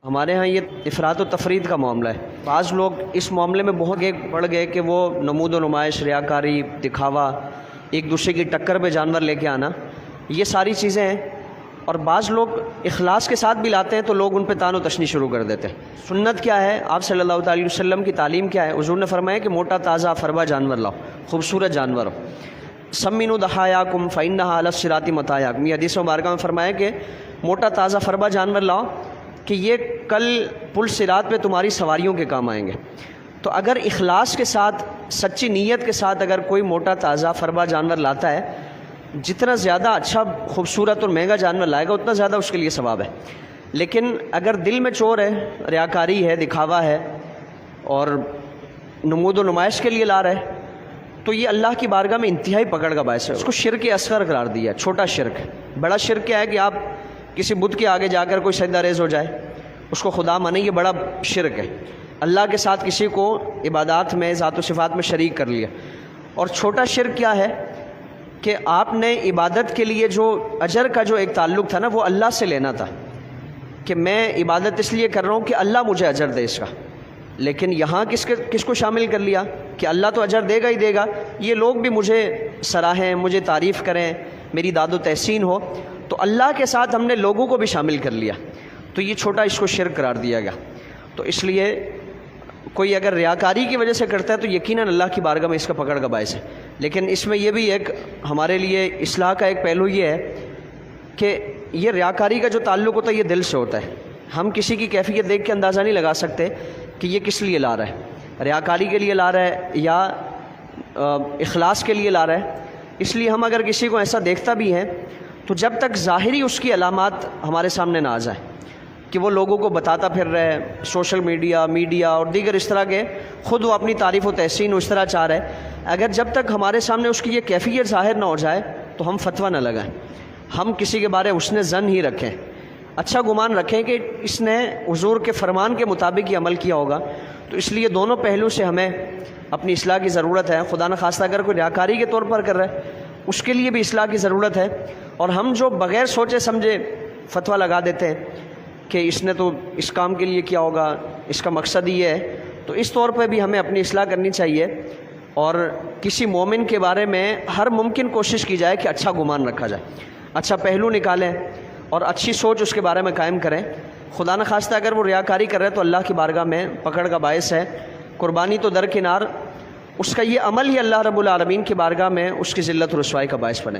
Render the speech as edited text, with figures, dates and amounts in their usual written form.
ہمارے ہاں یہ افراط و تفرید کا معاملہ ہے۔ بعض لوگ اس معاملے میں بہت بڑھ گئے کہ وہ نمود و نمائش، ریاکاری، دکھاوا، ایک دوسرے کی ٹکر پہ جانور لے کے آنا، یہ ساری چیزیں ہیں۔ اور بعض لوگ اخلاص کے ساتھ بھی لاتے ہیں تو لوگ ان پہ طعن و تشنیع شروع کر دیتے ہیں۔ سنت کیا ہے؟ آپ صلی اللہ تعالی وسلم کی تعلیم کیا ہے؟ حضور نے فرمایا کہ موٹا تازہ فربا جانور لاؤ، خوبصورت جانور ہو۔ سمینوا ضحایاکم فإنھا علی الصراط مطایاکم، یہ حدیث مبارکہ میں فرمایا کہ موٹا تازہ فربا جانور لاؤ کہ یہ کل پل صراط پہ تمہاری سواریوں کے کام آئیں گے۔ تو اگر اخلاص کے ساتھ، سچی نیت کے ساتھ اگر کوئی موٹا تازہ فربا جانور لاتا ہے، جتنا زیادہ اچھا، خوبصورت اور مہنگا جانور لائے گا اتنا زیادہ اس کے لیے ثواب ہے۔ لیکن اگر دل میں چور ہے، ریاکاری ہے، دکھاوا ہے اور نمود و نمائش کے لیے لا رہے تو یہ اللہ کی بارگاہ میں انتہائی پکڑ کا باعث ہے۔ اس کو شرک اصغر قرار دیا، چھوٹا شرک۔ بڑا شرک کیا ہے کہ آپ کسی بت کے آگے جا کر کوئی سجدہ ریز ہو جائے، اس کو خدا مانے، یہ بڑا شرک ہے۔ اللہ کے ساتھ کسی کو عبادات میں، ذات و صفات میں شریک کر لیا۔ اور چھوٹا شرک کیا ہے کہ آپ نے عبادت کے لیے جو اجر کا جو ایک تعلق تھا نا، وہ اللہ سے لینا تھا کہ میں عبادت اس لیے کر رہا ہوں کہ اللہ مجھے اجر دے اس کا۔ لیکن یہاں کس کو شامل کر لیا کہ اللہ تو اجر دے گا ہی دے گا، یہ لوگ بھی مجھے سراہیں، مجھے تعریف کریں، میری داد و تحسین ہو، تو اللہ کے ساتھ ہم نے لوگوں کو بھی شامل کر لیا، تو یہ چھوٹا اس کو شرک قرار دیا گیا۔ تو اس لیے کوئی اگر ریاکاری کی وجہ سے کرتا ہے تو یقیناً اللہ کی بارگاہ میں اس کا پکڑ کا باعث ہے۔ لیکن اس میں یہ بھی ایک ہمارے لیے اصلاح کا ایک پہلو یہ ہے کہ یہ ریاکاری کا جو تعلق ہوتا ہے یہ دل سے ہوتا ہے۔ ہم کسی کی کیفیت دیکھ کے اندازہ نہیں لگا سکتے کہ یہ کس لیے لا رہا ہے، ریاکاری کے لیے لا رہا ہے یا اخلاص کے لیے لا رہا ہے۔ اس لیے ہم اگر کسی کو ایسا دیکھتا بھی ہیں تو جب تک ظاہری اس کی علامات ہمارے سامنے نہ آ جائیں کہ وہ لوگوں کو بتاتا پھر رہے، سوشل میڈیا اور دیگر اس طرح کے، خود وہ اپنی تعریف و تحسین اس طرح چاہ رہے، اگر جب تک ہمارے سامنے اس کی یہ کیفیت ظاہر نہ ہو جائے تو ہم فتویٰ نہ لگائیں۔ ہم کسی کے بارے حسن ظن ہی رکھیں، اچھا گمان رکھیں کہ اس نے حضور کے فرمان کے مطابق ہی عمل کیا ہوگا۔ تو اس لیے دونوں پہلو سے ہمیں اپنی اصلاح کی ضرورت ہے۔ خدا نخواستہ اگر کوئی ریاکاری کے طور پر کر رہا ہے اس کے لیے بھی اصلاح کی ضرورت ہے۔ اور ہم جو بغیر سوچے سمجھے فتویٰ لگا دیتے ہیں کہ اس نے تو اس کام کے لیے کیا ہوگا، اس کا مقصد یہ ہے، تو اس طور پہ بھی ہمیں اپنی اصلاح کرنی چاہیے۔ اور کسی مومن کے بارے میں ہر ممکن کوشش کی جائے کہ اچھا گمان رکھا جائے، اچھا پہلو نکالیں اور اچھی سوچ اس کے بارے میں قائم کریں۔ خدا نخواستہ اگر وہ ریاکاری کر رہے تو اللہ کی بارگاہ میں پکڑ کا باعث ہے، قربانی تو درکنار، اس کا یہ عمل ہی اللہ رب العالمین کی بارگاہ میں اس کی ذلت و رسوائی کا باعث بنے۔